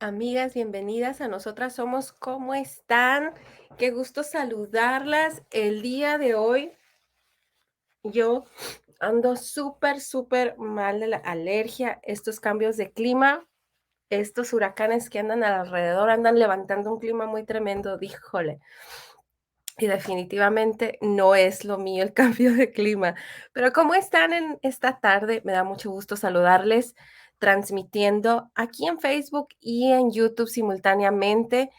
Amigas, bienvenidas a Nosotras Somos. ¿Cómo están? Qué gusto saludarlas. El día de hoy yo ando súper, súper mal de la alergia. Estos cambios de clima, estos huracanes que andan alrededor, andan levantando un clima muy tremendo, díjole. Y definitivamente no es lo mío el cambio de clima. Pero ¿cómo están en esta tarde? Me da mucho gusto saludarles, transmitiendo aquí en Facebook y en YouTube simultáneamente.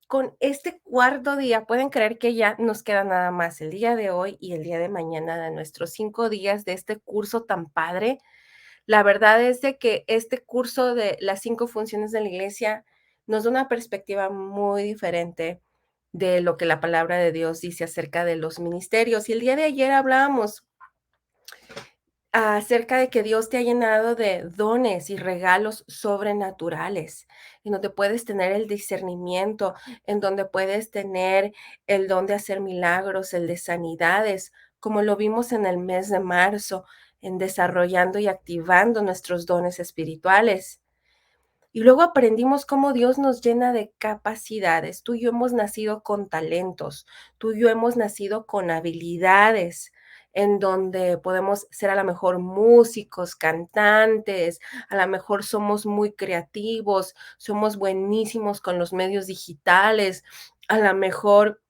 Con este cuarto día, pueden creer que ya nos queda nada más el día de hoy y el día de mañana de nuestros 5 días de este curso tan padre. La verdad es de que este curso de las 5 funciones de la iglesia nos da una perspectiva muy diferente de lo que la palabra de Dios dice acerca de los ministerios. Y el día de ayer hablábamos acerca de que Dios te ha llenado de dones y regalos sobrenaturales, en donde puedes tener el discernimiento, en donde puedes tener el don de hacer milagros, el de sanidades, como lo vimos en el mes de marzo, en desarrollando y activando nuestros dones espirituales. Y luego aprendimos cómo Dios nos llena de capacidades. Tú y yo hemos nacido con talentos, tú y yo hemos nacido con habilidades en donde podemos ser a lo mejor músicos, cantantes, a lo mejor somos muy creativos, somos buenísimos con los medios digitales, a lo mejor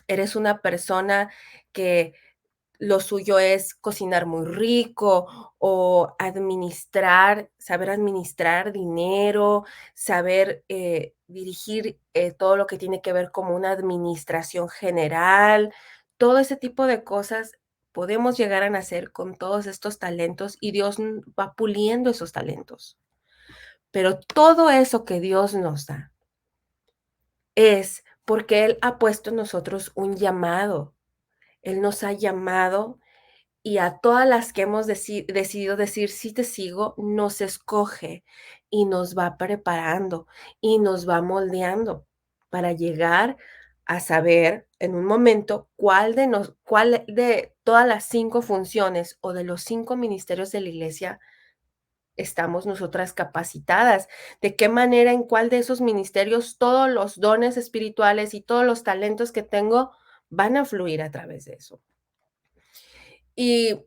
eres una persona que lo suyo es cocinar muy rico o administrar, saber administrar dinero, saber dirigir todo lo que tiene que ver como una administración general, todo ese tipo de cosas. Podemos llegar a nacer con todos estos talentos y Dios va puliendo esos talentos. Pero todo eso que Dios nos da es porque Él ha puesto en nosotros un llamado. Él nos ha llamado y a todas las que hemos decidido decir sí te sigo, nos escoge y nos va preparando y nos va moldeando para llegar a saber en un momento cuál de todas las 5 funciones o de los 5 ministerios de la iglesia estamos nosotras capacitadas, de qué manera, en cuál de esos ministerios todos los dones espirituales y todos los talentos que tengo van a fluir a través de eso. Y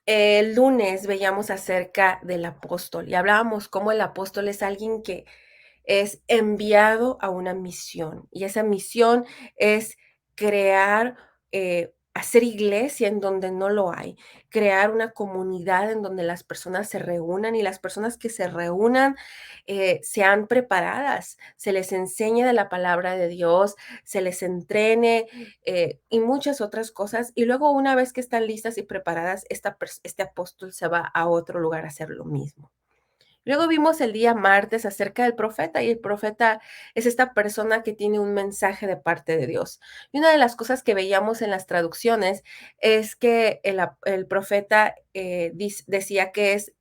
el lunes veíamos acerca del apóstol y hablábamos cómo el apóstol es alguien que es enviado a una misión y esa misión es crear, hacer iglesia en donde no lo hay, crear una comunidad en donde las personas se reúnan y las personas que se reúnan sean preparadas, se les enseñe de la palabra de Dios, se les entrene y muchas otras cosas. Y luego una vez que están listas y preparadas, este apóstol se va a otro lugar a hacer lo mismo. Luego vimos el día martes acerca del profeta y el profeta es esta persona que tiene un mensaje de parte de Dios. Y una de las cosas que veíamos en las traducciones es que el profeta decía que es,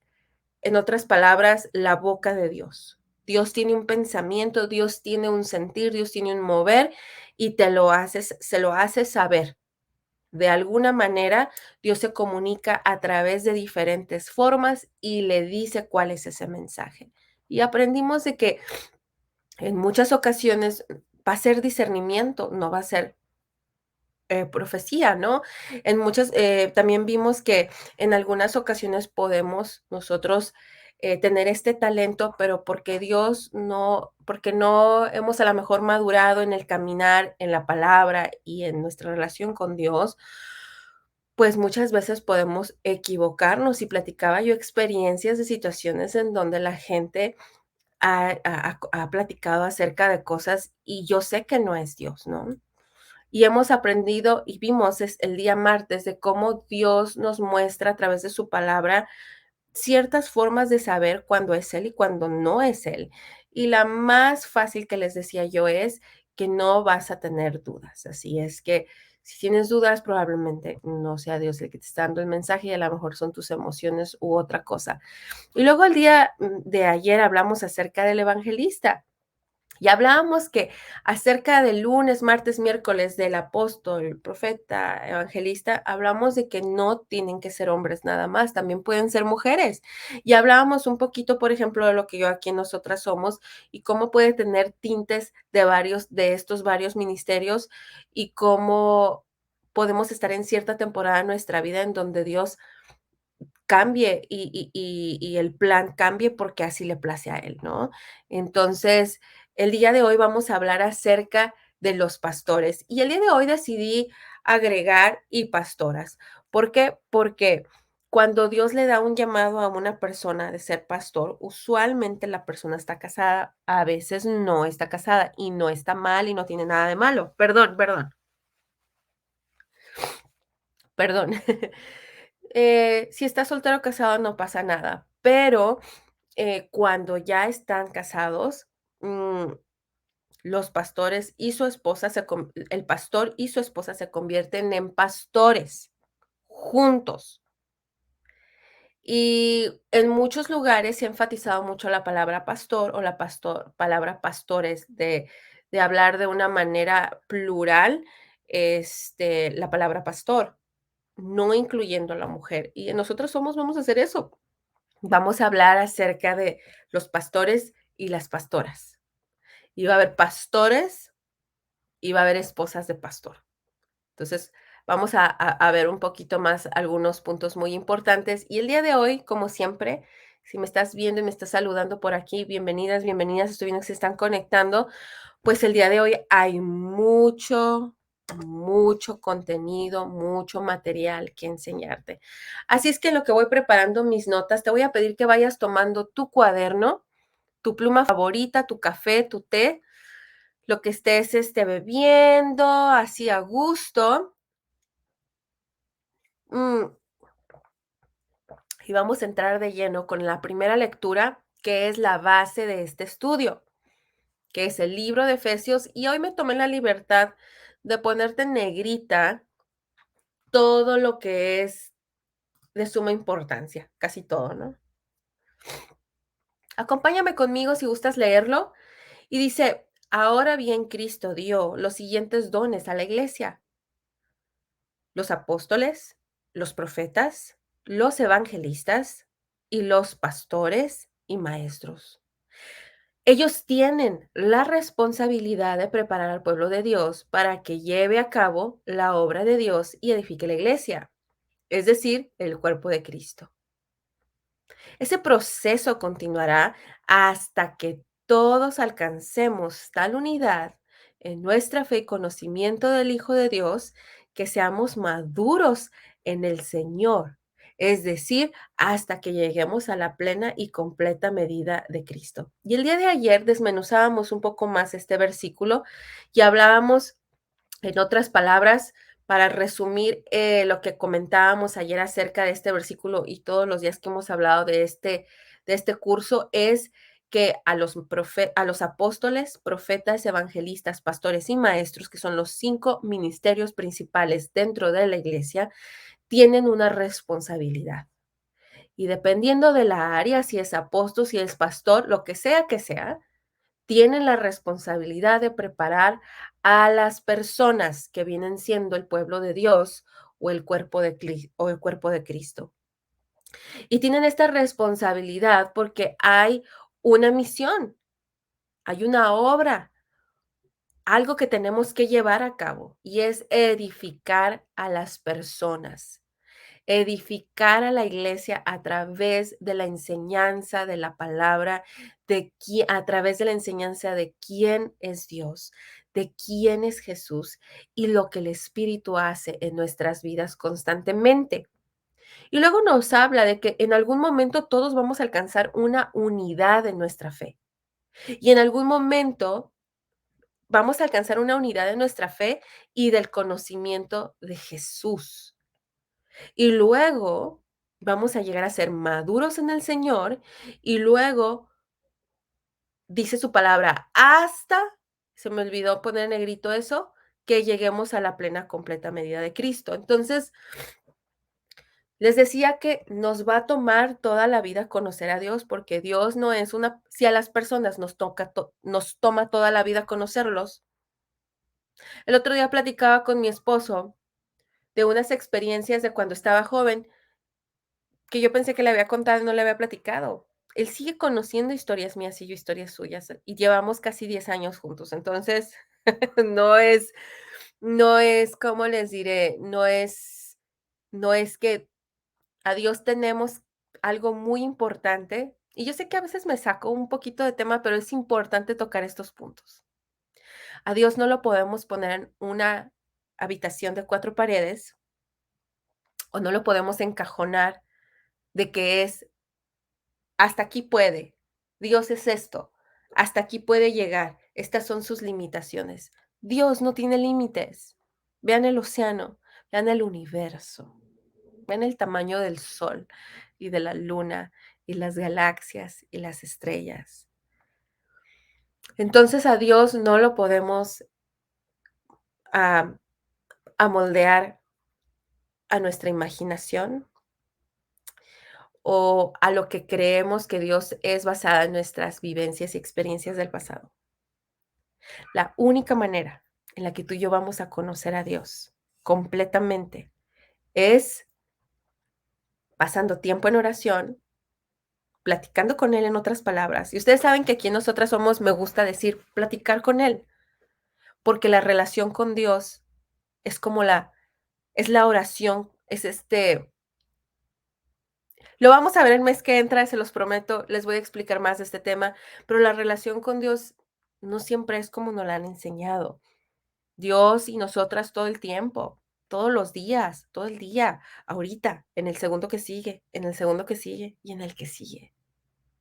en otras palabras, la boca de Dios. Dios tiene un pensamiento, Dios tiene un sentir, Dios tiene un mover y se lo hace saber. De alguna manera, Dios se comunica a través de diferentes formas y le dice cuál es ese mensaje. Y aprendimos de que en muchas ocasiones va a ser discernimiento, no va a ser profecía, ¿no? En muchas, también vimos que en algunas ocasiones podemos nosotros tener este talento, pero porque no hemos a lo mejor madurado en el caminar, en la palabra y en nuestra relación con Dios, pues muchas veces podemos equivocarnos y platicaba yo experiencias de situaciones en donde la gente ha platicado acerca de cosas y yo sé que no es Dios, ¿no? Y hemos aprendido y vimos el día martes de cómo Dios nos muestra a través de su palabra ciertas formas de saber cuándo es Él y cuándo no es Él. Y la más fácil que les decía yo es que no vas a tener dudas. Así es que si tienes dudas, probablemente no sea Dios el que te está dando el mensaje y a lo mejor son tus emociones u otra cosa. Y luego el día de ayer hablamos acerca del evangelista. Y hablábamos que acerca del lunes, martes, miércoles del apóstol, profeta, evangelista, hablamos de que no tienen que ser hombres nada más, también pueden ser mujeres. Y hablábamos un poquito, por ejemplo, de lo que yo aquí en nosotras somos y cómo puede tener tintes de varios de estos varios ministerios y cómo podemos estar en cierta temporada de nuestra vida en donde Dios cambie y el plan cambie porque así le place a él, ¿no? Entonces, el día de hoy vamos a hablar acerca de los pastores y el día de hoy decidí agregar y pastoras. ¿Por qué? Porque cuando Dios le da un llamado a una persona de ser pastor, usualmente la persona está casada, a veces no está casada y no está mal y no tiene nada de malo. Perdón, perdón, perdón. Si está soltero o casado no pasa nada, pero cuando ya están casados, los pastores y su esposa el pastor y su esposa se convierten en pastores juntos. Y en muchos lugares se ha enfatizado mucho la palabra pastor o la palabra pastores de hablar de una manera plural, la palabra pastor, no incluyendo a la mujer. Y nosotros vamos a hacer eso. Vamos a hablar acerca de los pastores y las pastoras. Y va a haber pastores y va a haber esposas de pastor. Entonces, vamos a ver un poquito más algunos puntos muy importantes. Y el día de hoy, como siempre, si me estás viendo y me estás saludando por aquí, bienvenidas, bienvenidas, estoy viendo que se están conectando, pues el día de hoy hay mucho contenido, mucho material que enseñarte. Así es que en lo que voy preparando mis notas, te voy a pedir que vayas tomando tu cuaderno, tu pluma favorita, tu café, tu té, lo que estés bebiendo, así a gusto. Mm, y vamos a entrar de lleno con la primera lectura, que es la base de este estudio, que es el libro de Efesios. Y hoy me tomé la libertad de ponerte en negrita todo lo que es de suma importancia, casi todo, ¿no? Acompáñame conmigo si gustas leerlo. Y dice, ahora bien, Cristo dio los siguientes dones a la iglesia: los apóstoles, los profetas, los evangelistas y los pastores y maestros. Ellos tienen la responsabilidad de preparar al pueblo de Dios para que lleve a cabo la obra de Dios y edifique la iglesia, es decir, el cuerpo de Cristo. Ese proceso continuará hasta que todos alcancemos tal unidad en nuestra fe y conocimiento del Hijo de Dios que seamos maduros en el Señor, es decir, hasta que lleguemos a la plena y completa medida de Cristo. Y el día de ayer desmenuzábamos un poco más este versículo y hablábamos, en otras palabras, para resumir lo que comentábamos ayer acerca de este versículo y todos los días que hemos hablado de este curso, es que a los apóstoles, profetas, evangelistas, pastores y maestros, que son los 5 ministerios principales dentro de la iglesia, tienen una responsabilidad. Y dependiendo de la área, si es apóstol, si es pastor, lo que sea, tienen la responsabilidad de preparar a las personas que vienen siendo el pueblo de Dios o el cuerpo de Cristo. Y tienen esta responsabilidad porque hay una misión, hay una obra, algo que tenemos que llevar a cabo y es edificar a las personas, edificar a la iglesia a través de la enseñanza de la palabra, a través de la enseñanza de quién es Dios, de quién es Jesús y lo que el Espíritu hace en nuestras vidas constantemente. Y luego nos habla de que en algún momento todos vamos a alcanzar una unidad en nuestra fe. Y en algún momento vamos a alcanzar una unidad en nuestra fe y del conocimiento de Jesús. Y luego vamos a llegar a ser maduros en el Señor y luego dice su palabra hasta, se me olvidó poner en negrito eso, que lleguemos a la plena completa medida de Cristo. Entonces, Les decía que nos va a tomar toda la vida conocer a Dios, porque Dios no es una si a las personas nos toma toda la vida conocerlos. El otro día platicaba con mi esposo de unas experiencias de cuando estaba joven, que yo pensé que le había contado y no le había platicado. Él sigue conociendo historias mías y yo historias suyas, y llevamos casi 10 años juntos. Entonces, no es no es, ¿cómo les diré? No es que a Dios tenemos algo muy importante, y yo sé que a veces me saco un poquito de tema, pero es importante tocar estos puntos. A Dios no lo podemos poner en una habitación de 4 paredes, o no lo podemos encajonar de que es hasta aquí puede. Dios es esto, hasta aquí puede llegar. Estas son sus limitaciones. Dios no tiene límites. Vean el océano, vean el universo, vean el tamaño del sol y de la luna y las galaxias y las estrellas. Entonces a Dios no lo podemos ah, amoldear a nuestra imaginación o a lo que creemos que Dios es basada en nuestras vivencias y experiencias del pasado. La única manera en la que tú y yo vamos a conocer a Dios completamente es pasando tiempo en oración, platicando con Él en otras palabras. Y ustedes saben que aquí nosotras somos, me gusta decir, platicar con Él, porque la relación con Dios es como es la oración, lo vamos a ver el mes que entra, se los prometo, les voy a explicar más de este tema, pero la relación con Dios no siempre es como nos la han enseñado. Dios y nosotras todo el tiempo, todos los días, todo el día, ahorita, en el segundo que sigue, en el segundo que sigue y en el que sigue.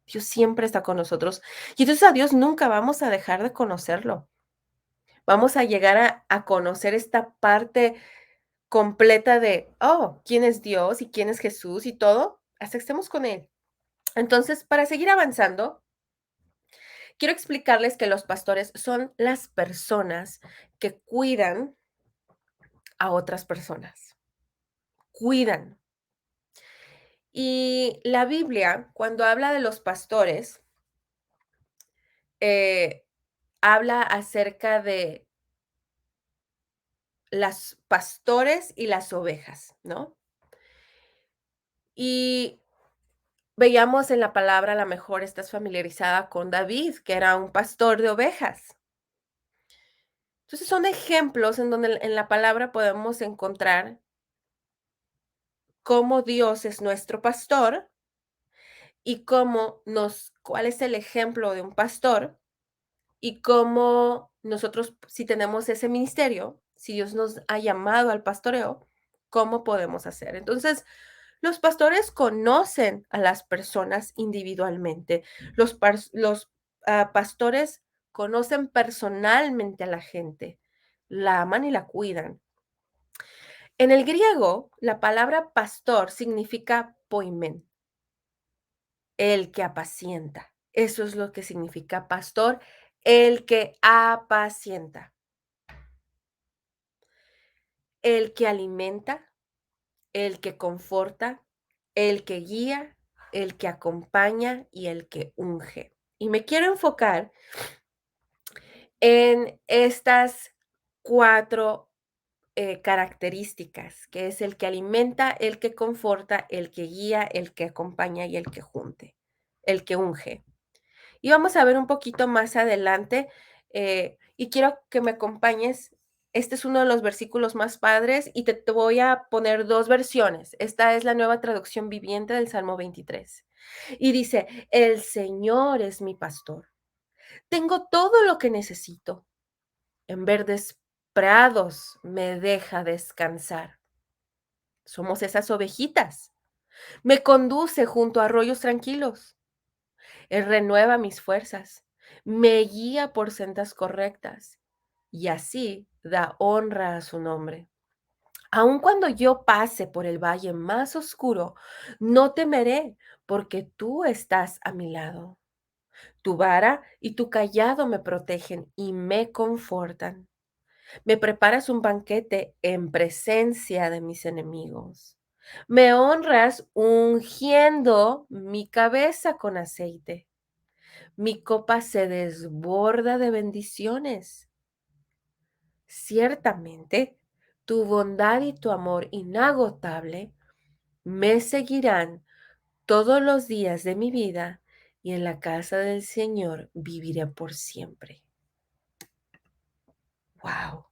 Dios siempre está con nosotros y entonces a Dios nunca vamos a dejar de conocerlo. Vamos a llegar a conocer esta parte completa de, oh, quién es Dios y quién es Jesús y todo, hasta que estemos con Él. Entonces, para seguir avanzando, quiero explicarles que los pastores son las personas que cuidan a otras personas, cuidan. Y la Biblia, cuando habla de los pastores, eh, habla acerca de las pastores y las ovejas, ¿no? Y veíamos en la palabra, a lo mejor estás familiarizada con David, que era un pastor de ovejas. Entonces son ejemplos en donde en la palabra podemos encontrar cómo Dios es nuestro pastor y cuál es el ejemplo de un pastor y cómo nosotros, si tenemos ese ministerio, si Dios nos ha llamado al pastoreo, cómo podemos hacer. Entonces, los pastores conocen a las personas individualmente. Los pastores conocen personalmente a la gente, la aman y la cuidan. En el griego, la palabra pastor significa poimen, el que apacienta. Eso es lo que significa pastor, el que apacienta, el que alimenta, el que conforta, el que guía, el que acompaña y el que unge. Y me quiero enfocar en estas 4 características, que es el que alimenta, el que conforta, el que guía, el que acompaña y el que unge. Y vamos a ver un poquito más adelante, y quiero que me acompañes. Este es uno de los versículos más padres y te voy a poner 2 versiones. Esta es la Nueva Traducción Viviente del Salmo 23. Y dice: "El Señor es mi pastor. Tengo todo lo que necesito. En verdes prados me deja descansar". Somos esas ovejitas. Me conduce junto a arroyos tranquilos. Él renueva mis fuerzas, me guía por sendas correctas y así da honra a su nombre. Aun cuando yo pase por el valle más oscuro, no temeré porque tú estás a mi lado. Tu vara y tu callado me protegen y me confortan. Me preparas un banquete en presencia de mis enemigos. Me honras ungiendo mi cabeza con aceite. Mi copa se desborda de bendiciones. Ciertamente, tu bondad y tu amor inagotable me seguirán todos los días de mi vida y en la casa del Señor viviré por siempre. Wow,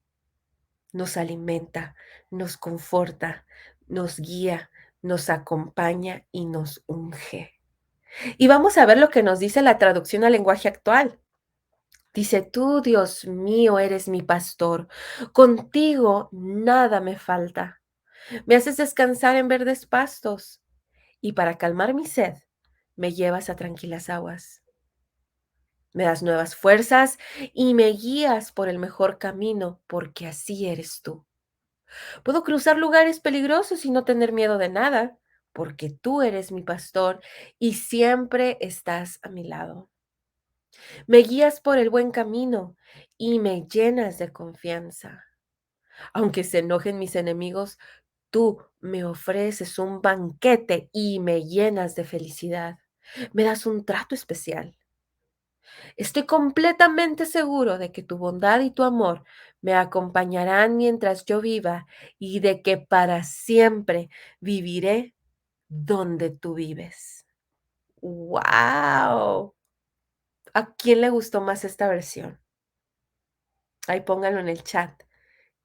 nos alimenta, nos conforta, nos guía, nos acompaña y nos unge. Y vamos a ver lo que nos dice la traducción al lenguaje actual. Dice, tú, Dios mío, eres mi pastor. Contigo nada me falta. Me haces descansar en verdes pastos y para calmar mi sed, me llevas a tranquilas aguas. Me das nuevas fuerzas y me guías por el mejor camino, porque así eres tú. Puedo cruzar lugares peligrosos y no tener miedo de nada, porque tú eres mi pastor y siempre estás a mi lado. Me guías por el buen camino y me llenas de confianza. Aunque se enojen mis enemigos, tú me ofreces un banquete y me llenas de felicidad. Me das un trato especial. Estoy completamente seguro de que tu bondad y tu amor me acompañarán mientras yo viva y de que para siempre viviré donde tú vives. ¡Wow! ¿A quién le gustó más esta versión? Ahí pónganlo en el chat.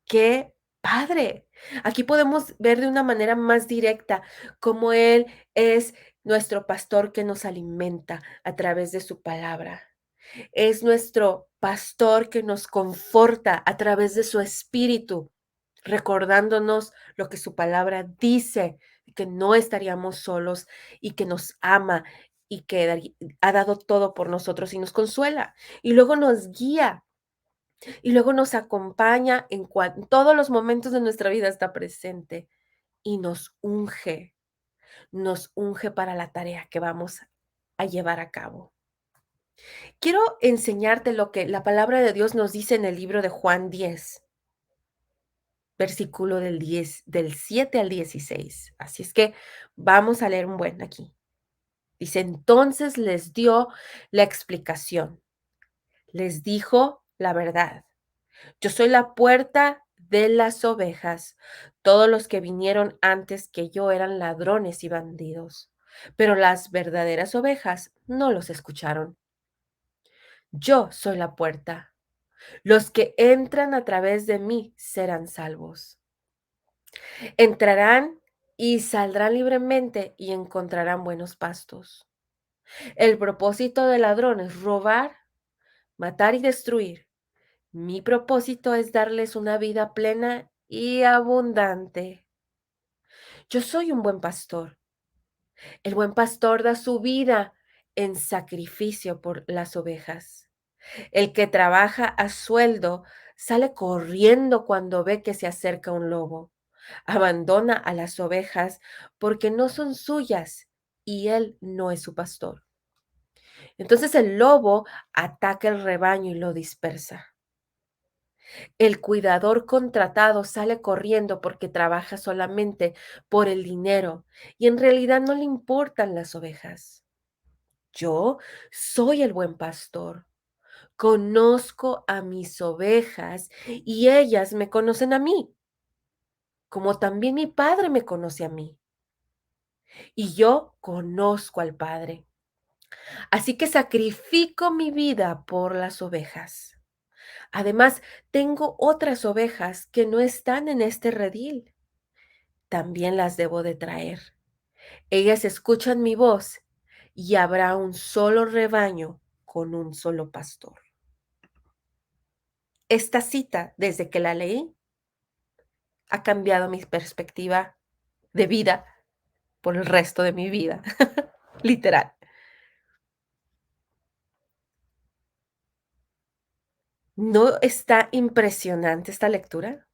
¡Qué padre! Aquí podemos ver de una manera más directa cómo Él es nuestro pastor que nos alimenta a través de su palabra. Es nuestro pastor que nos conforta a través de su espíritu, recordándonos lo que su palabra dice, que no estaríamos solos y que nos ama y que ha dado todo por nosotros y nos consuela. Y luego nos guía y luego nos acompaña en todos los momentos de nuestra vida está presente y nos unge para la tarea que vamos a llevar a cabo. Quiero enseñarte lo que la palabra de Dios nos dice en el libro de Juan 10, versículo del 7 al 16. Así es que vamos a leer un buen aquí. Dice, entonces les dio la explicación, les dijo la verdad. Yo soy la puerta de las ovejas. Todos los que vinieron antes que yo eran ladrones y bandidos, pero las verdaderas ovejas no los escucharon. Yo soy la puerta. Los que entran a través de mí serán salvos. Entrarán y saldrán libremente y encontrarán buenos pastos. El propósito del ladrón es robar, matar y destruir. Mi propósito es darles una vida plena y abundante. Yo soy un buen pastor. El buen pastor da su vida en sacrificio por las ovejas. El que trabaja a sueldo sale corriendo cuando ve que se acerca un lobo. Abandona a las ovejas porque no son suyas y él no es su pastor. Entonces el lobo ataca el rebaño y lo dispersa. El cuidador contratado sale corriendo porque trabaja solamente por el dinero y en realidad no le importan las ovejas. Yo soy el buen pastor. Conozco a mis ovejas y ellas me conocen a mí, como también mi Padre me conoce a mí y yo conozco al Padre. Así que sacrifico mi vida por las ovejas. Además, tengo otras ovejas que no están en este redil. También las debo de traer. Ellas escuchan mi voz y habrá un solo rebaño con un solo pastor. Esta cita, desde que la leí, ha cambiado mi perspectiva de vida por el resto de mi vida, literal. ¿No está impresionante esta lectura?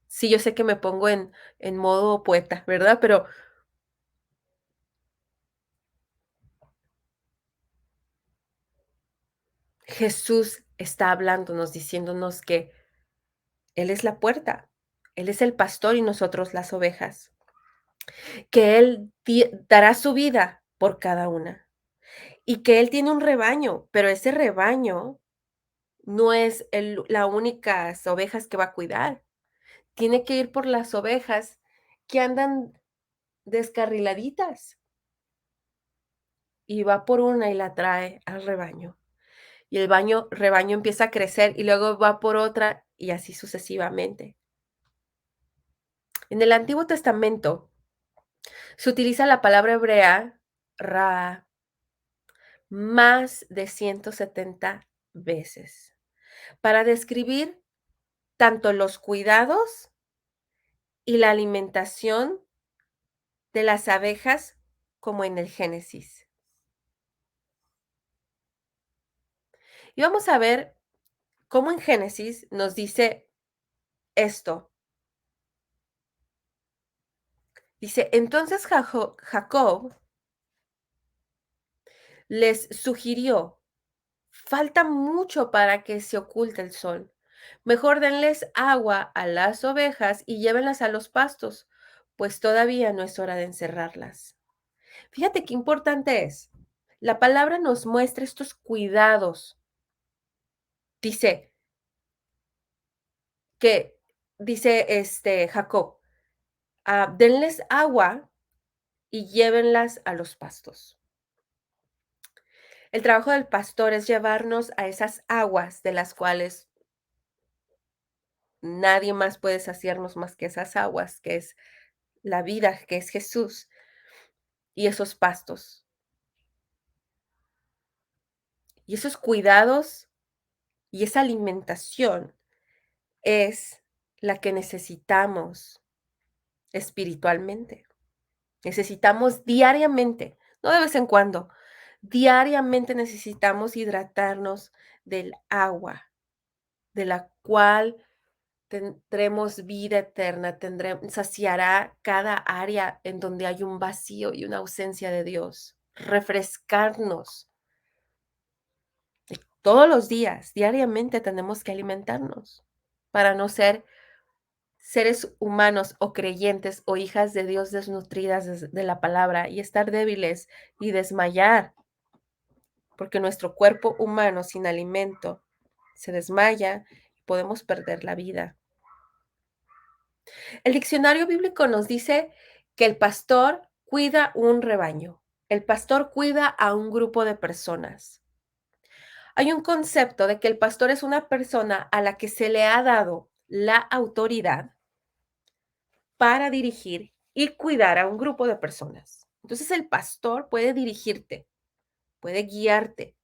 Sí, yo sé que me pongo en modo poeta, ¿verdad? Pero Jesús está hablándonos, diciéndonos que Él es la puerta, Él es el pastor y nosotros las ovejas. que Él dará su vida por cada una y que Él tiene un rebaño, pero ese rebaño no es la únicas ovejas que va a cuidar. Tiene que ir por las ovejas que andan descarriladitas y va por una y la trae al rebaño. Y el rebaño empieza a crecer y luego va por otra y así sucesivamente. En el Antiguo Testamento se utiliza la palabra hebrea ra más de 170 veces para describir tanto los cuidados y la alimentación de las abejas como en el Génesis. Y vamos a ver cómo en Génesis nos dice esto. Dice, entonces Jacob les sugirió, falta mucho para que se oculte el sol. Mejor denles agua a las ovejas y llévenlas a los pastos, pues todavía no es hora de encerrarlas. Fíjate qué importante es. La palabra nos muestra estos cuidados. Dice que, dice Jacob, denles agua y llévenlas a los pastos. El trabajo del pastor es llevarnos a esas aguas de las cuales nadie más puede saciarnos más que esas aguas, que es la vida, que es Jesús, y esos pastos, y esos cuidados y esa alimentación es la que necesitamos espiritualmente. Necesitamos diariamente, no de vez en cuando, diariamente necesitamos hidratarnos del agua, de la cual tendremos vida eterna, saciará cada área en donde hay un vacío y una ausencia de Dios. Refrescarnos. Todos los días, diariamente tenemos que alimentarnos para no ser seres humanos o creyentes o hijas de Dios desnutridas de la palabra y estar débiles y desmayar, porque nuestro cuerpo humano sin alimento se desmaya y podemos perder la vida. El diccionario bíblico nos dice que el pastor cuida un rebaño. El pastor cuida a un grupo de personas. Hay un concepto de que el pastor es una persona a la que se le ha dado la autoridad para dirigir y cuidar a un grupo de personas. Entonces el pastor puede dirigirte, puede guiarte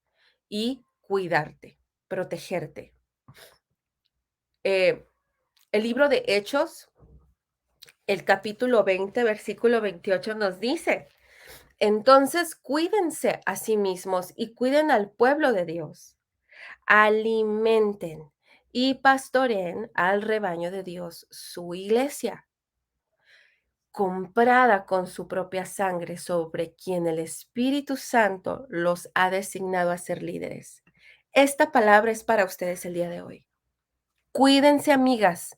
y cuidarte, protegerte. Eh, el libro de Hechos, el capítulo 20, versículo 28 nos dice, entonces cuídense a sí mismos y cuiden al pueblo de Dios. Alimenten y pastoreen al rebaño de Dios, su iglesia, comprada con su propia sangre, sobre quien el Espíritu Santo los ha designado a ser líderes. Esta palabra es para ustedes el día de hoy. Cuídense, amigas,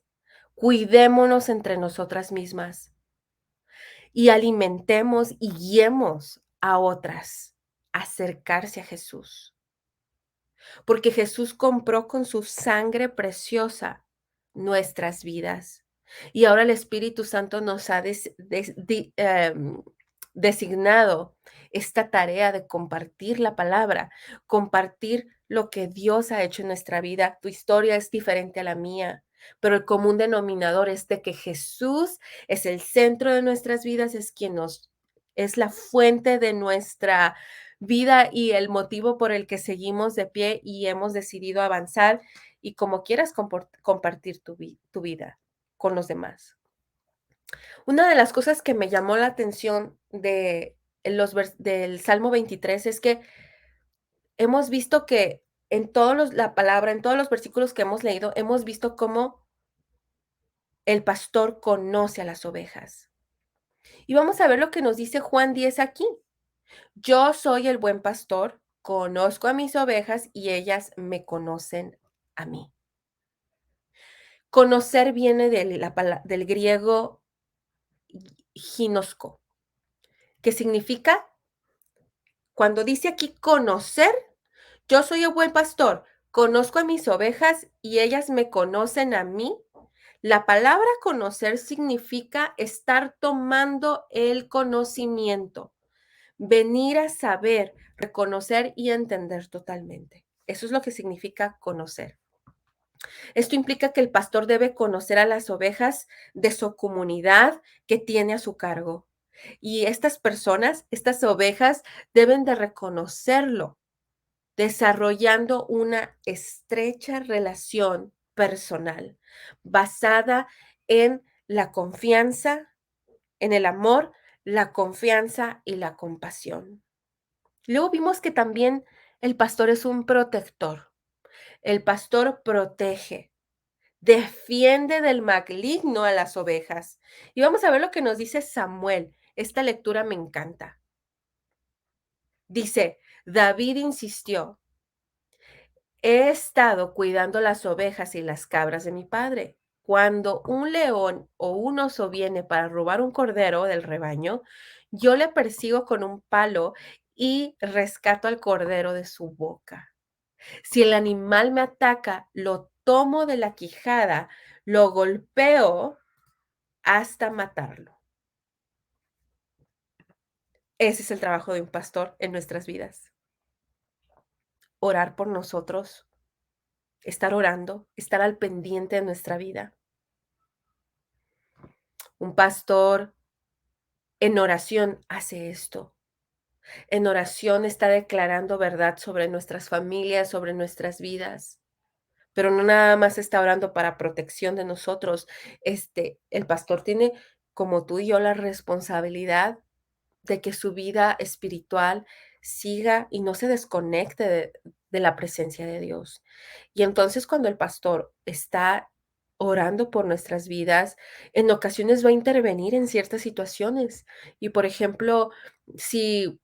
cuidémonos entre nosotras mismas y alimentemos y guiemos a otras a acercarse a Jesús. Porque Jesús compró con su sangre preciosa nuestras vidas. Y ahora el Espíritu Santo nos ha designado esta tarea de compartir la palabra, compartir lo que Dios ha hecho en nuestra vida. Tu historia es diferente a la mía, pero el común denominador es de que Jesús es el centro de nuestras vidas, es quien es la fuente de nuestra vida y el motivo por el que seguimos de pie y hemos decidido avanzar y como quieras compartir tu vida con los demás. Una de las cosas que me llamó la atención del Salmo 23 es que hemos visto que la palabra, en todos los versículos que hemos leído, hemos visto cómo el pastor conoce a las ovejas. Y vamos a ver lo que nos dice Juan 10 aquí. Yo soy el buen pastor, conozco a mis ovejas y ellas me conocen a mí. Conocer viene del griego ginosco, que significa, cuando dice aquí conocer, yo soy el buen pastor, conozco a mis ovejas y ellas me conocen a mí. La palabra conocer significa estar tomando el conocimiento, venir a saber, reconocer y entender totalmente. Eso es lo que significa conocer. Esto implica que el pastor debe conocer a las ovejas de su comunidad que tiene a su cargo. Y estas personas, estas ovejas, deben de reconocerlo, desarrollando una estrecha relación personal basada en la confianza, en el amor, la confianza y la compasión. Luego vimos que también el pastor es un protector. El pastor protege, defiende del maligno a las ovejas. Y vamos a ver lo que nos dice Samuel. Esta lectura me encanta. Dice, David insistió, he estado cuidando las ovejas y las cabras de mi padre. Cuando un león o un oso viene para robar un cordero del rebaño, yo le persigo con un palo y rescato al cordero de su boca. Si el animal me ataca, lo tomo de la quijada, lo golpeo hasta matarlo. Ese es el trabajo de un pastor en nuestras vidas. Orar por nosotros, estar orando, estar al pendiente de nuestra vida. Un pastor en oración hace esto. En oración está declarando verdad sobre nuestras familias, sobre nuestras vidas. Pero no nada más está orando para protección de nosotros. El pastor tiene, como tú y yo, la responsabilidad de que su vida espiritual siga y no se desconecte de la presencia de Dios. Y entonces cuando el pastor está orando por nuestras vidas, en ocasiones va a intervenir en ciertas situaciones. Y por ejemplo, si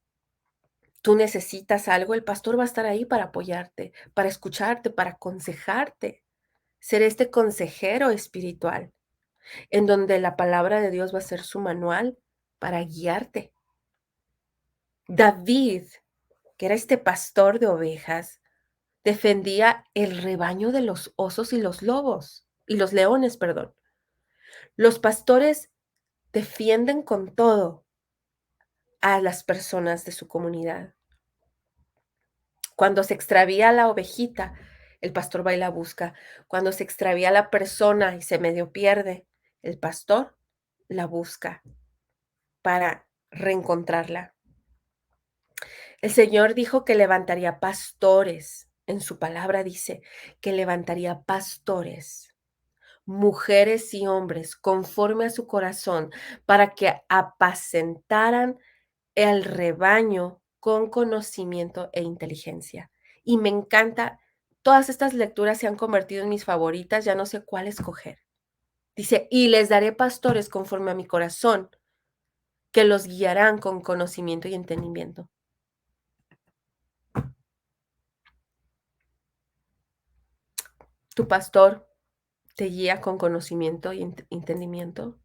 tú necesitas algo, el pastor va a estar ahí para apoyarte, para escucharte, para aconsejarte, ser este consejero espiritual, en donde la palabra de Dios va a ser su manual para guiarte. David, que era este pastor de ovejas, defendía el rebaño de los osos y los lobos, y los leones, perdón. Los pastores defienden con todo a las personas de su comunidad. Cuando se extravía la ovejita, el pastor va y la busca. Cuando se extravía la persona y se medio pierde, el pastor la busca para reencontrarla. El Señor dijo que levantaría pastores. En su palabra dice que levantaría pastores, mujeres y hombres, conforme a su corazón, para que apacentaran el rebaño con conocimiento e inteligencia. Y me encanta, todas estas lecturas se han convertido en mis favoritas, ya no sé cuál escoger. Dice, y les daré pastores conforme a mi corazón, que los guiarán con conocimiento y entendimiento. Tu pastor te guía con conocimiento y entendimiento.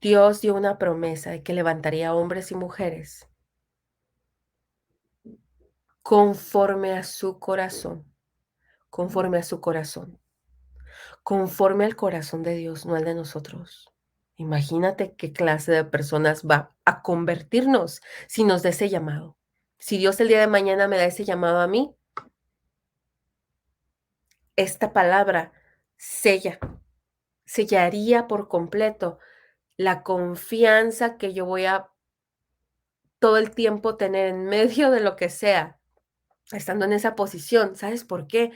Dios dio una promesa de que levantaría hombres y mujeres conforme a su corazón, conforme a su corazón, conforme al corazón de Dios, no al de nosotros. Imagínate qué clase de personas va a convertirnos si nos da ese llamado. Si Dios el día de mañana me da ese llamado a mí, esta palabra sella, sellaría por completo la confianza que yo voy a todo el tiempo tener en medio de lo que sea, estando en esa posición. ¿Sabes por qué?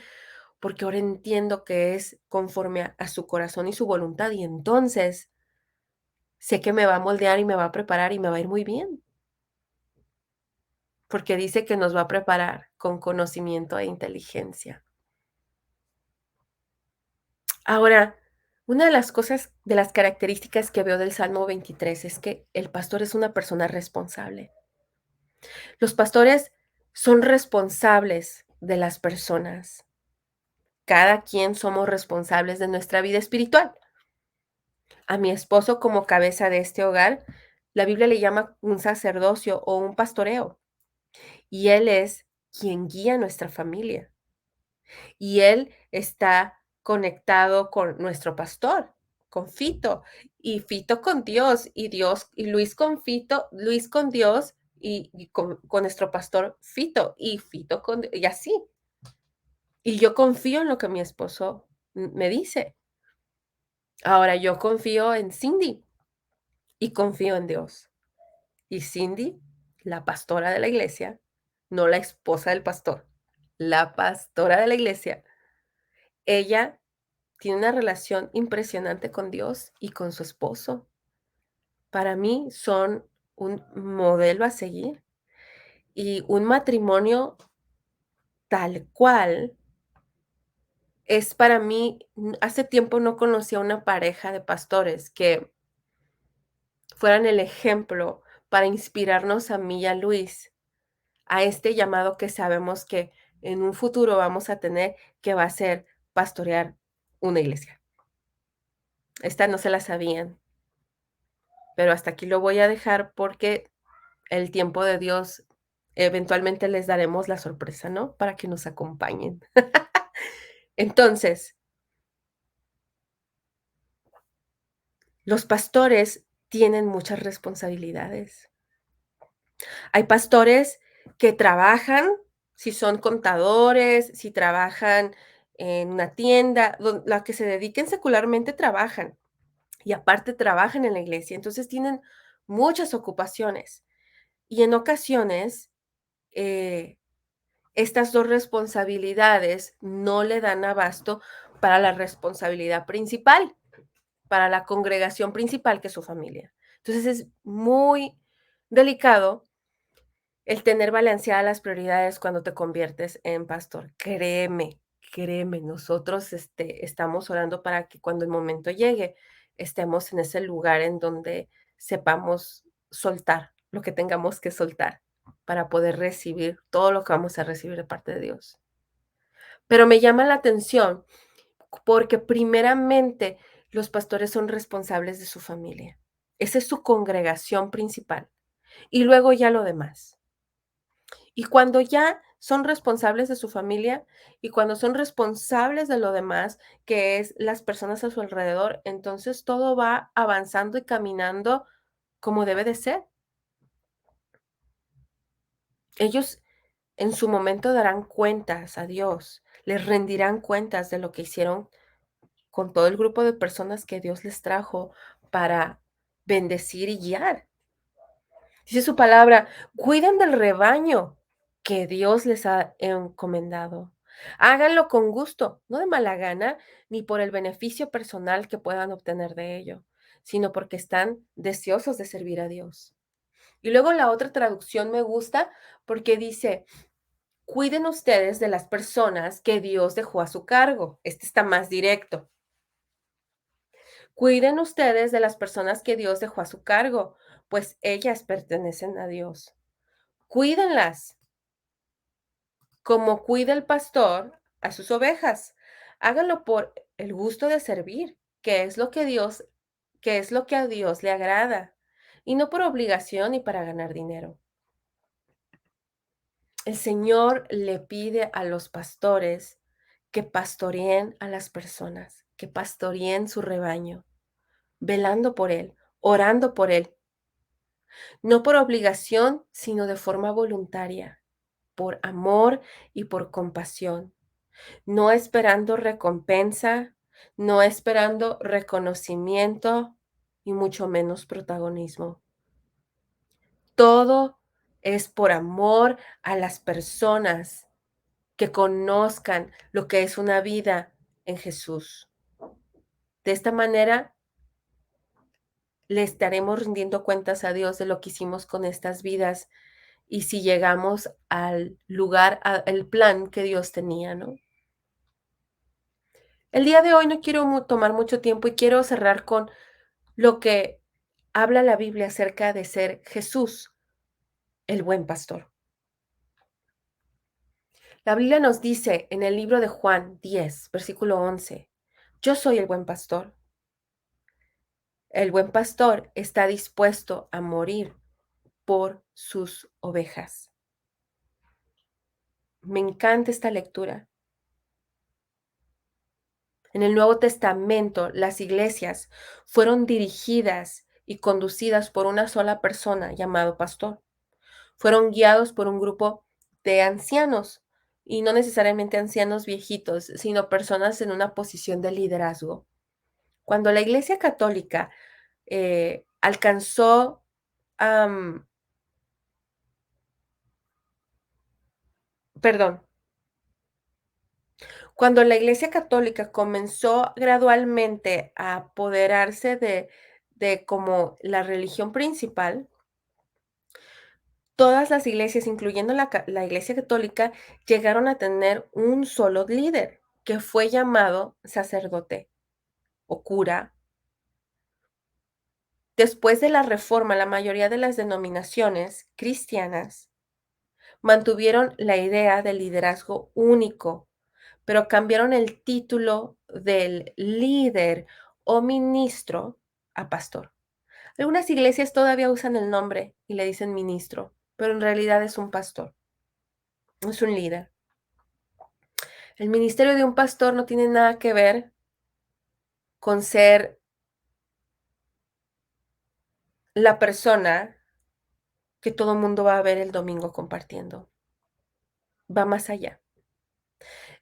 Porque ahora entiendo que es conforme a su corazón y su voluntad, y entonces sé que me va a moldear y me va a preparar y me va a ir muy bien, porque dice que nos va a preparar con conocimiento e inteligencia. Ahora, una de las cosas, de las características que veo del Salmo 23 es que el pastor es una persona responsable. Los pastores son responsables de las personas. cada quien somos responsables de nuestra vida espiritual. A mi esposo como cabeza de este hogar, la Biblia le llama un sacerdocio o un pastoreo, y él es quien guía nuestra familia, y él está conectado con nuestro pastor, con Fito, y Fito con Dios, y Dios, y Luis con Fito, Luis con Dios, y con nuestro pastor Fito, y Fito con, y así. Y yo confío en lo que mi esposo me dice. Ahora yo confío en Cindy y confío en Dios. Y Cindy, la pastora de la iglesia, no la esposa del pastor, la pastora de la iglesia, ella tiene una relación impresionante con Dios y con su esposo. Para mí son un modelo a seguir y un matrimonio tal cual es para mí. Hace tiempo no conocía una pareja de pastores que fueran el ejemplo para inspirarnos a mí y a Luis, a este llamado que sabemos que en un futuro vamos a tener, que va a ser pastorear una iglesia. Esta no se la sabían, pero hasta aquí lo voy a dejar porque el tiempo de Dios eventualmente les daremos la sorpresa, ¿no? Para que nos acompañen. Entonces, los pastores tienen muchas responsabilidades. Hay pastores que trabajan, si son contadores, si trabajan en una tienda, la que se dediquen secularmente trabajan y aparte trabajan en la iglesia, entonces tienen muchas ocupaciones y en ocasiones eh, estas dos responsabilidades no le dan abasto para la responsabilidad principal, para la congregación principal que es su familia. Entonces es muy delicado el tener balanceadas las prioridades cuando te conviertes en pastor. Créeme, créeme, nosotros, estamos orando para que cuando el momento llegue, estemos en ese lugar en donde sepamos soltar lo que tengamos que soltar para poder recibir todo lo que vamos a recibir de parte de Dios. Pero me llama la atención porque primeramente los pastores son responsables de su familia. Esa es su congregación principal. Y luego ya lo demás. Y cuando ya son responsables de su familia y cuando son responsables de lo demás, que es las personas a su alrededor, entonces todo va avanzando y caminando como debe de ser. Ellos en su momento darán cuentas a Dios, les rendirán cuentas de lo que hicieron con todo el grupo de personas que Dios les trajo para bendecir y guiar. Dice su palabra, cuiden del rebaño que Dios les ha encomendado. Háganlo con gusto, no de mala gana, ni por el beneficio personal que puedan obtener de ello, sino porque están deseosos de servir a Dios. Y luego la otra traducción me gusta porque dice, cuiden ustedes de las personas que Dios dejó a su cargo. Este está más directo. Cuiden ustedes de las personas que Dios dejó a su cargo, pues ellas pertenecen a Dios. Cuídenlas como cuida el pastor a sus ovejas. Háganlo por el gusto de servir, que es lo que a Dios le agrada, y no por obligación y para ganar dinero. El Señor le pide a los pastores que pastoreen a las personas, que pastoreen su rebaño, velando por él, orando por él, no por obligación, sino de forma voluntaria, por amor y por compasión, no esperando recompensa, no esperando reconocimiento y mucho menos protagonismo. Todo es por amor a las personas que conozcan lo que es una vida en Jesús. De esta manera le estaremos rindiendo cuentas a Dios de lo que hicimos con estas vidas y si llegamos al lugar, al plan que Dios tenía, ¿no? El día de hoy no quiero tomar mucho tiempo y quiero cerrar con lo que habla la Biblia acerca de ser Jesús, el buen pastor. La Biblia nos dice en el libro de Juan 10, versículo 11, yo soy el buen pastor. El buen pastor está dispuesto a morir por sus ovejas. Me encanta esta lectura. En el Nuevo Testamento, las iglesias fueron dirigidas y conducidas por una sola persona llamado pastor. Fueron guiados por un grupo de ancianos, y no necesariamente ancianos viejitos, sino personas en una posición de liderazgo. Cuando la Iglesia Católica alcanzó, am, perdón, cuando la Iglesia Católica comenzó gradualmente a apoderarse de como la religión principal, todas las iglesias, incluyendo la Iglesia Católica, llegaron a tener un solo líder, que fue llamado sacerdote o cura. Después de la Reforma, la mayoría de las denominaciones cristianas mantuvieron la idea del liderazgo único, pero cambiaron el título del líder o ministro a pastor. Algunas iglesias todavía usan el nombre y le dicen ministro, pero en realidad es un pastor, es un líder. El ministerio de un pastor no tiene nada que ver con ser la persona que todo el mundo va a ver el domingo compartiendo. Va más allá.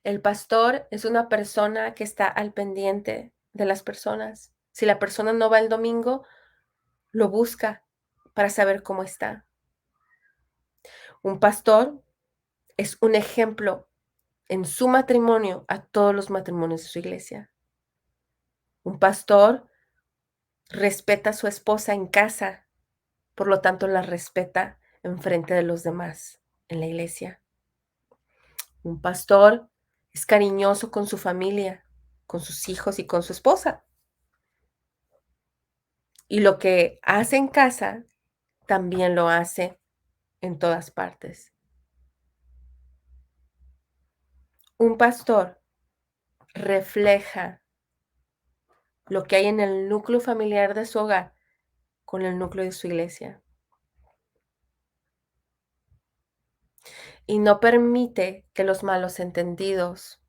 El pastor es una persona que está al pendiente de las personas. Si la persona no va el domingo, lo busca para saber cómo está. Un pastor es un ejemplo en su matrimonio a todos los matrimonios de su iglesia. Un pastor respeta a su esposa en casa, por lo tanto la respeta en frente de los demás en la iglesia. Un pastor es cariñoso con su familia, con sus hijos y con su esposa. Y lo que hace en casa, también lo hace en todas partes. Un pastor refleja lo que hay en el núcleo familiar de su hogar con el núcleo de su iglesia. Y no permite que los malos entendidos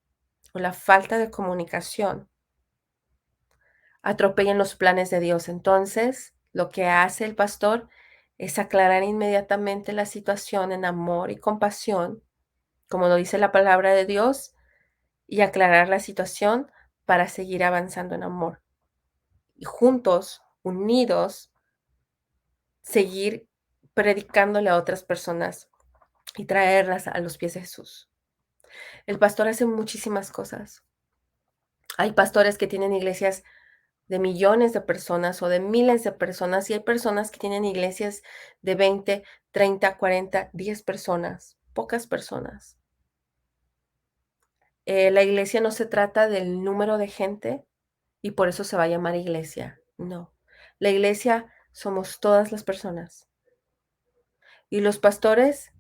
o la falta de comunicación atropellen los planes de Dios. Entonces, lo que hace el pastor es aclarar inmediatamente la situación en amor y compasión, como lo dice la palabra de Dios, y aclarar la situación para seguir avanzando en amor. Y juntos, unidos, seguir predicándole a otras personas y traerlas a los pies de Jesús. El pastor hace muchísimas cosas. Hay pastores que tienen iglesias de millones de personas o de miles de personas, y hay personas que tienen iglesias de 20, 30, 40, 10 personas, pocas personas. La iglesia no se trata del número de gente y por eso se va a llamar iglesia. No, la iglesia somos todas las personas. Y los pastores,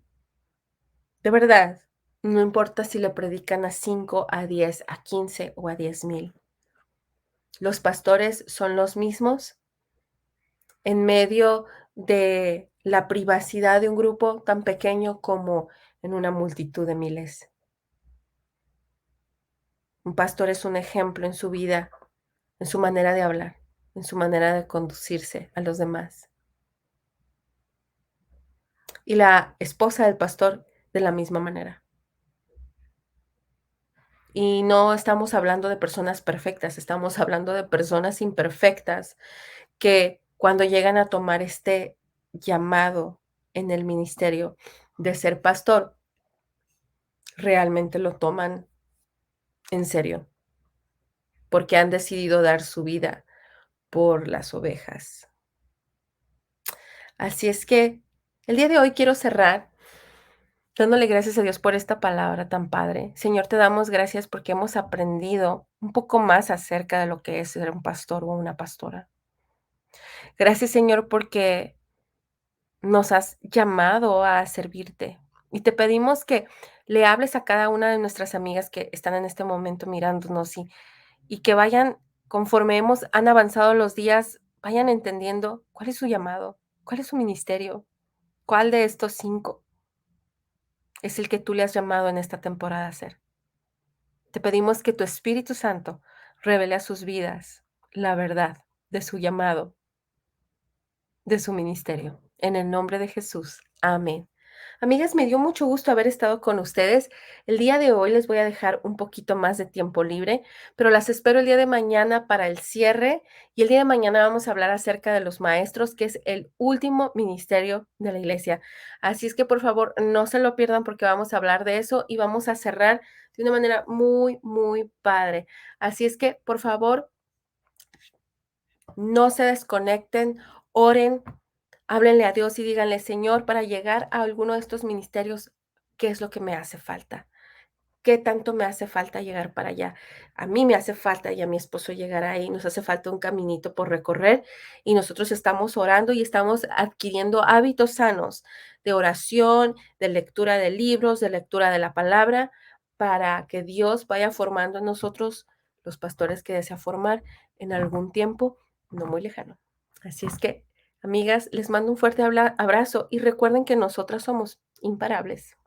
de verdad, no importa si le predican a 5, a 10, a 15 o a 10,000. Los pastores son los mismos en medio de la privacidad de un grupo tan pequeño como en una multitud de miles. Un pastor es un ejemplo en su vida, en su manera de hablar, en su manera de conducirse a los demás. Y la esposa del pastor de la misma manera. Y no estamos hablando de personas perfectas, estamos hablando de personas imperfectas que cuando llegan a tomar este llamado en el ministerio de ser pastor, realmente lo toman en serio, porque han decidido dar su vida por las ovejas. Así es que el día de hoy quiero cerrar dándole gracias a Dios por esta palabra tan padre. Señor, te damos gracias porque hemos aprendido un poco más acerca de lo que es ser un pastor o una pastora. Gracias, Señor, porque nos has llamado a servirte. Y te pedimos que le hables a cada una de nuestras amigas que están en este momento mirándonos y que vayan, conforme han avanzado los días, vayan entendiendo cuál es su llamado, cuál es su ministerio, cuál de estos 5 es el que tú le has llamado en esta temporada a hacer. Te pedimos que tu Espíritu Santo revele a sus vidas la verdad de su llamado, de su ministerio. En el nombre de Jesús. Amén. Amigas, me dio mucho gusto haber estado con ustedes. El día de hoy les voy a dejar un poquito más de tiempo libre, pero las espero el día de mañana para el cierre y el día de mañana vamos a hablar acerca de los maestros, que es el último ministerio de la iglesia. Así es que por favor no se lo pierdan porque vamos a hablar de eso y vamos a cerrar de una manera muy, muy padre. Así es que por favor no se desconecten, oren, háblenle a Dios y díganle, Señor, para llegar a alguno de estos ministerios, ¿qué es lo que me hace falta? ¿Qué tanto me hace falta llegar para allá? A mí me hace falta y a mi esposo llegar ahí, nos hace falta un caminito por recorrer y nosotros estamos orando y estamos adquiriendo hábitos sanos de oración, de lectura de libros, de lectura de la palabra, para que Dios vaya formando en nosotros los pastores que desea formar en algún tiempo no muy lejano. Así es que, amigas, les mando un fuerte abrazo y recuerden que nosotras somos imparables.